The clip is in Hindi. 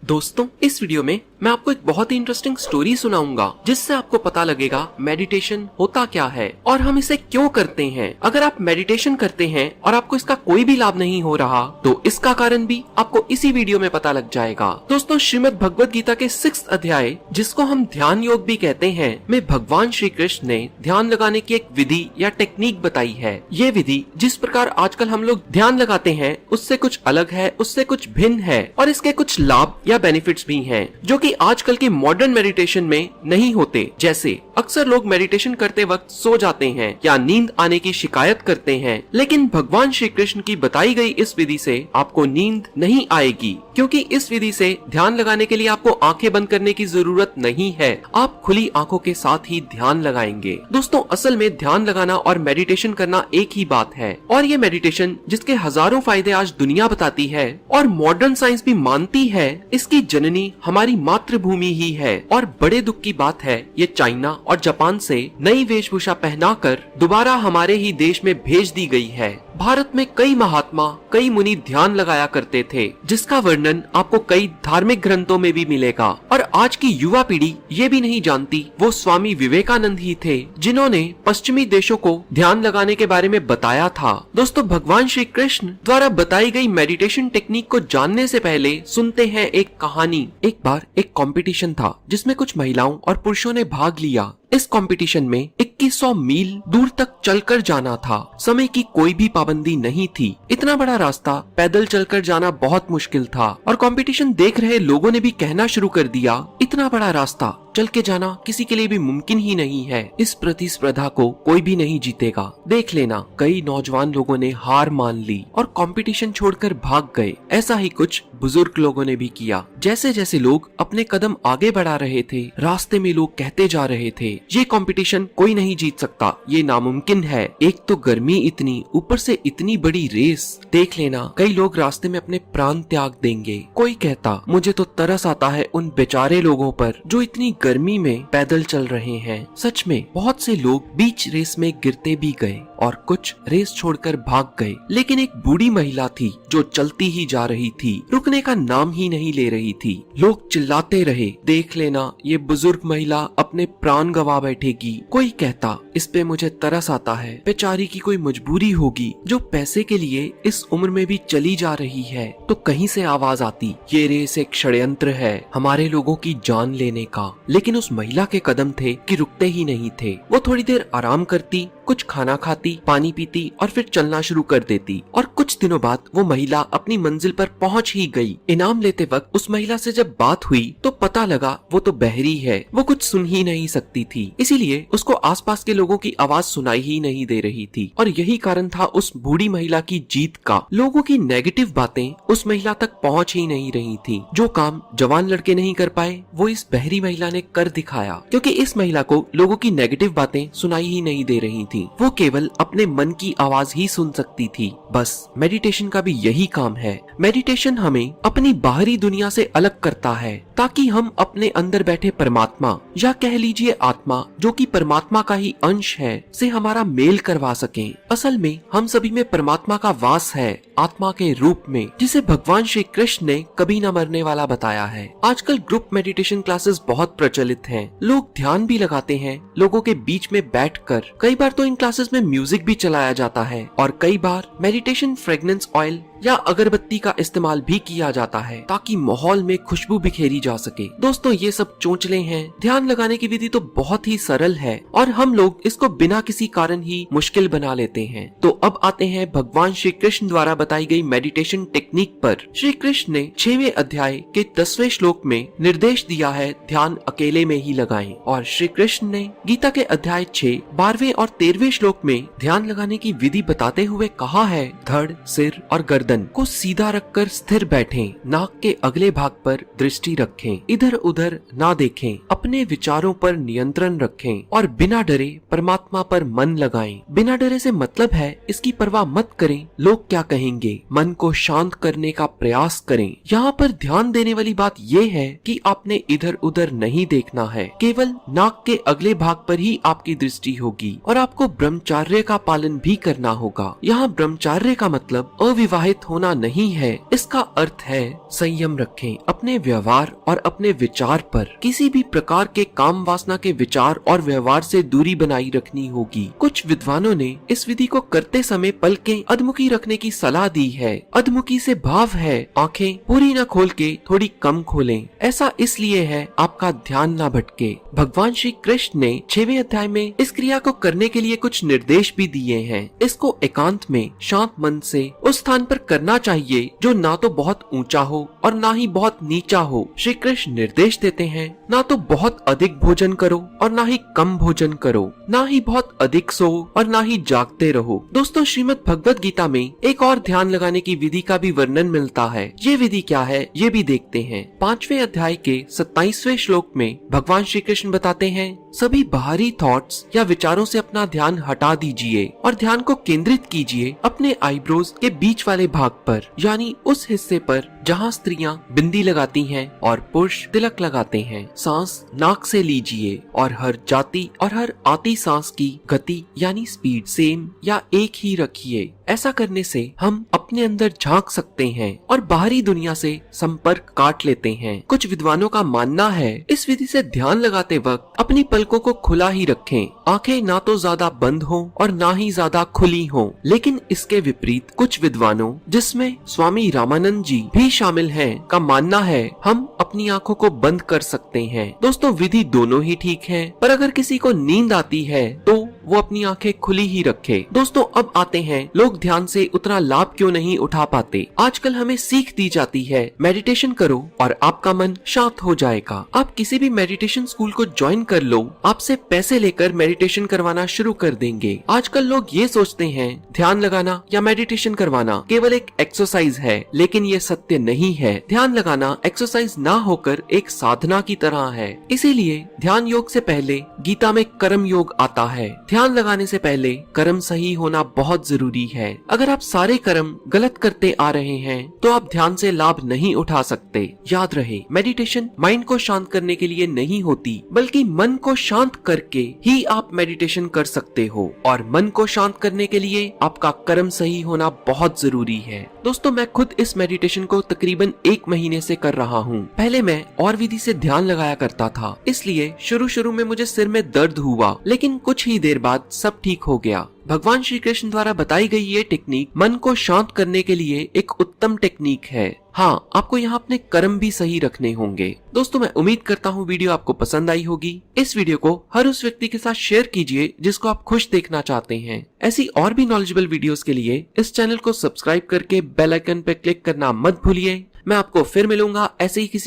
दोस्तों, इस वीडियो में मैं आपको एक बहुत ही इंटरेस्टिंग स्टोरी सुनाऊंगा जिससे आपको पता लगेगा मेडिटेशन होता क्या है और हम इसे क्यों करते हैं। अगर आप मेडिटेशन करते हैं और आपको इसका कोई भी लाभ नहीं हो रहा तो इसका कारण भी आपको इसी वीडियो में पता लग जाएगा। दोस्तों, श्रीमद् भगवद गीता के 6th अध्याय, जिसको हम ध्यान योग भी कहते हैं, में भगवान श्री कृष्ण ने ध्यान लगाने की एक विधि या टेक्निक बताई है। ये विधि जिस प्रकार आजकल हम लोग ध्यान लगाते हैं उससे कुछ अलग है, उससे कुछ भिन्न है और इसके कुछ लाभ या बेनिफिट्स भी हैं जो कि आजकल के मॉडर्न मेडिटेशन में नहीं होते। जैसे अक्सर लोग मेडिटेशन करते वक्त सो जाते हैं या नींद आने की शिकायत करते हैं, लेकिन भगवान श्री कृष्ण की बताई गई इस विधि से आपको नींद नहीं आएगी, क्योंकि इस विधि से ध्यान लगाने के लिए आपको आंखें बंद करने की जरूरत नहीं है। आप खुली आंखों के साथ ही ध्यान लगाएंगे। दोस्तों, असल में ध्यान लगाना और मेडिटेशन करना एक ही बात है और ये मेडिटेशन जिसके हजारों फायदे आज दुनिया बताती है और मॉडर्न साइंस भी मानती है, इसकी जननी हमारी मातृभूमि ही है। और बड़े दुख की बात है, ये चाइना और जापान से नई वेशभूषा पहनाकर दोबारा हमारे ही देश में भेज दी गई है। भारत में कई महात्मा, कई मुनि ध्यान लगाया करते थे, जिसका वर्णन आपको कई धार्मिक ग्रंथों में भी मिलेगा। और आज की युवा पीढ़ी ये भी नहीं जानती वो स्वामी विवेकानंद ही थे जिन्होंने पश्चिमी देशों को ध्यान लगाने के बारे में बताया था। दोस्तों, भगवान श्री कृष्ण द्वारा बताई गई मेडिटेशन टेक्निक को जानने से पहले सुनते हैं एक कहानी। एक बार एक कंपटीशन था जिसमें कुछ महिलाओं और पुरुषों ने भाग लिया। इस कंपटीशन में 2100 मील दूर तक चलकर जाना था। समय की कोई भी पाबंदी नहीं थी। इतना बड़ा रास्ता पैदल चलकर जाना बहुत मुश्किल था और कंपटीशन देख रहे लोगों ने भी कहना शुरू कर दिया, इतना बड़ा रास्ता चल के जाना किसी के लिए भी मुमकिन ही नहीं है। इस प्रतिस्पर्धा को कोई भी नहीं जीतेगा। देख लेना, कई नौजवान लोगों ने हार मान ली और कंपटीशन छोड़कर भाग गए। ऐसा ही कुछ बुजुर्ग लोगों ने भी किया। जैसे जैसे लोग अपने कदम आगे बढ़ा रहे थे, रास्ते में लोग कहते जा रहे थे, ये कंपटीशन कोई नहीं जीत सकता, ये नामुमकिन है। एक तो गर्मी इतनी, ऊपर से इतनी बड़ी रेस। देख लेना, कई लोग रास्ते में अपने प्राण त्याग देंगे। कोई कहता, मुझे तो तरस आता है उन बेचारे लोगों पर जो इतनी गर्मी में पैदल चल रहे हैं। सच में बहुत से लोग बीच रेस में गिरते भी गए और कुछ रेस छोड़कर भाग गए। लेकिन एक बूढ़ी महिला थी जो चलती ही जा रही थी, रुकने का नाम ही नहीं ले रही थी। लोग चिल्लाते रहे, देख लेना, ये बुजुर्ग महिला अपने प्राण गवा बैठेगी। कोई कहता, इस पे मुझे तरस आता है, बेचारी की कोई मजबूरी होगी जो पैसे के लिए इस उम्र में भी चली जा रही है। तो कहीं से आवाज आती, ये रेस एक षड्यंत्र है हमारे लोगों की जान लेने का। लेकिन उस महिला के कदम थे कि रुकते ही नहीं थे। वो थोड़ी देर आराम करती, कुछ खाना खाती, पानी पीती और फिर चलना शुरू कर देती। और कुछ दिनों बाद वो महिला अपनी मंजिल पर पहुंच ही गई। इनाम लेते वक्त उस महिला से जब बात हुई तो पता लगा वो तो बहरी है, वो कुछ सुन ही नहीं सकती थी, इसीलिए उसको आसपास के लोगों की आवाज सुनाई ही नहीं दे रही थी। और यही कारण था उस बूढ़ी महिला की जीत का। लोगों की नेगेटिव बातें उस महिला तक पहुंच ही नहीं रही थी। जो काम जवान लड़के नहीं कर पाए वो इस बहरी महिला ने कर दिखाया, क्योंकि इस महिला को लोगों की नेगेटिव बातें सुनाई ही नहीं दे रही थी। वो केवल अपने मन की आवाज ही सुन सकती थी। बस मेडिटेशन का भी यही काम है। मेडिटेशन हमें अपनी बाहरी दुनिया से अलग करता है ताकि हम अपने अंदर बैठे परमात्मा या कह लीजिए आत्मा, जो कि परमात्मा का ही अंश है, से हमारा मेल करवा सकें। असल में हम सभी में परमात्मा का वास है, आत्मा के रूप में, जिसे भगवान श्री कृष्ण ने कभी न मरने वाला बताया है। आजकल ग्रुप मेडिटेशन क्लासेस बहुत प्रचलित हैं। लोग ध्यान भी लगाते हैं लोगों के बीच में बैठकर। कई बार तो इन क्लासेस में म्यूजिक भी चलाया जाता है और कई बार मेडिटेशन फ्रेग्रेंस ऑयल या अगरबत्ती का इस्तेमाल भी किया जाता है ताकि माहौल में खुशबू बिखेरी जा सके। दोस्तों, ये सब चोंचले हैं। ध्यान लगाने की विधि तो बहुत ही सरल है और हम लोग इसको बिना किसी कारण ही मुश्किल बना लेते हैं। तो अब आते हैं भगवान श्री कृष्ण द्वारा बताई गई मेडिटेशन टेक्निक पर। श्री कृष्ण ने 6वें अध्याय के 10वें श्लोक में निर्देश दिया है, ध्यान अकेले में ही लगाएं। और श्री कृष्ण ने गीता के अध्याय 6, 12वें और 13वें श्लोक में ध्यान लगाने की विधि बताते हुए कहा है, धड़, सिर और गर्दन को सीधा रखकर स्थिर बैठें, नाक के अगले भाग पर दृष्टि रखें, इधर उधर ना देखें, अपने विचारों पर नियंत्रण रखें और बिना डरे परमात्मा पर मन लगाएं। बिना डरे से मतलब है इसकी परवाह मत करें लोग क्या कहेंगे, मन को शांत करने का प्रयास करें। यहाँ पर ध्यान देने वाली बात ये है कि आपने इधर उधर नहीं देखना है, केवल नाक के अगले भाग पर ही आपकी दृष्टि होगी और आपको ब्रह्मचर्य का पालन भी करना होगा। यहाँ ब्रह्मचर्य का मतलब अविवाहित आनंदित होना नहीं है, इसका अर्थ है संयम रखें अपने व्यवहार और अपने विचार पर। किसी भी प्रकार के काम वासना के विचार और व्यवहार से दूरी बनाई रखनी होगी। कुछ विद्वानों ने इस विधि को करते समय पलकें अधमुखी रखने की सलाह दी है। अधमुखी से भाव है आंखें पूरी न खोल के थोड़ी कम खोलें। ऐसा इसलिए है आपका ध्यान न भटके। भगवान श्री कृष्ण ने 6वें अध्याय में इस क्रिया को करने के लिए कुछ निर्देश भी दिए हैं। इसको एकांत में शांत मन से उस स्थान पर करना चाहिए जो ना तो बहुत ऊंचा हो और ना ही बहुत नीचा हो। श्री कृष्ण निर्देश देते हैं ना तो बहुत अधिक भोजन करो और ना ही कम भोजन करो, ना ही बहुत अधिक सो और ना ही जागते रहो। दोस्तों, श्रीमद् भगवद गीता में एक और ध्यान लगाने की विधि का भी वर्णन मिलता है। ये विधि क्या है ये भी देखते हैं। 5वें अध्याय के 27वें श्लोक में भगवान श्री कृष्ण बताते हैं, सभी बाहरी थॉट्स या विचारों से अपना ध्यान हटा दीजिए और ध्यान को केंद्रित कीजिए अपने आईब्रोज के बीच वाले भाग पर, यानी उस हिस्से पर जहाँ स्त्रियाँ बिंदी लगाती हैं और पुरुष तिलक लगाते हैं। सांस नाक से लीजिए और हर जाती और हर आती सांस की गति यानी स्पीड सेम या एक ही रखिए। ऐसा करने से हम अपने अंदर झांक सकते हैं और बाहरी दुनिया से संपर्क काट लेते हैं। कुछ विद्वानों का मानना है इस विधि से ध्यान लगाते वक्त अपनी पलकों को खुला ही रखें। आंखें ना तो ज्यादा बंद हों और ना ही ज्यादा खुली हों। लेकिन इसके विपरीत कुछ विद्वानों, जिसमें स्वामी रामानंद जी भी शामिल हैं, का मानना है हम अपनी आंखों को बंद कर सकते हैं। दोस्तों, विधि दोनों ही ठीक है, पर अगर किसी को नींद आती है तो वो अपनी आंखें खुली ही रखे। दोस्तों, अब आते हैं लोग ध्यान से उतना लाभ क्यों नहीं उठा पाते। आजकल हमें सीख दी जाती है मेडिटेशन करो और आपका मन शांत हो जाएगा। आप किसी भी मेडिटेशन स्कूल को ज्वाइन कर लो, आपसे पैसे लेकर मेडिटेशन करवाना शुरू कर देंगे। आजकल लोग ये सोचते हैं ध्यान लगाना या मेडिटेशन करवाना केवल एक एक्सरसाइज है, लेकिन ये सत्य नहीं है। ध्यान लगाना एक्सरसाइज ना होकर एक साधना की तरह है। इसीलिए ध्यान योग से पहले गीता में कर्म योग आता है। ध्यान लगाने से पहले कर्म सही होना बहुत जरूरी है। अगर आप सारे कर्म गलत करते आ रहे हैं तो आप ध्यान से लाभ नहीं उठा सकते। याद रहे, मेडिटेशन माइंड को शांत करने के लिए नहीं होती, बल्कि मन को शांत करके ही आप मेडिटेशन कर सकते हो। और मन को शांत करने के लिए आपका कर्म सही होना बहुत जरूरी है। दोस्तों, मैं खुद इस मेडिटेशन को तकरीबन 1 महीने से कर रहा हूँ। पहले मैं और विधि से ध्यान लगाया करता था, इसलिए शुरू में मुझे सिर में दर्द हुआ, लेकिन कुछ ही देर बाद सब ठीक हो गया। भगवान श्री कृष्ण द्वारा बताई गई ये टेक्निक मन को शांत करने के लिए एक उत्तम टेक्निक है। हाँ, आपको यहाँ अपने कर्म भी सही रखने होंगे। दोस्तों, मैं उम्मीद करता हूँ वीडियो आपको पसंद आई होगी। इस वीडियो को हर उस व्यक्ति के साथ शेयर कीजिए जिसको आप खुश देखना चाहते हैं। ऐसी और भी नॉलेजेबल वीडियोस के लिए इस चैनल को सब्सक्राइब करके बेल आइकन पे क्लिक करना मत भूलिए। मैं आपको फिर मिलूंगा ऐसे ही किसी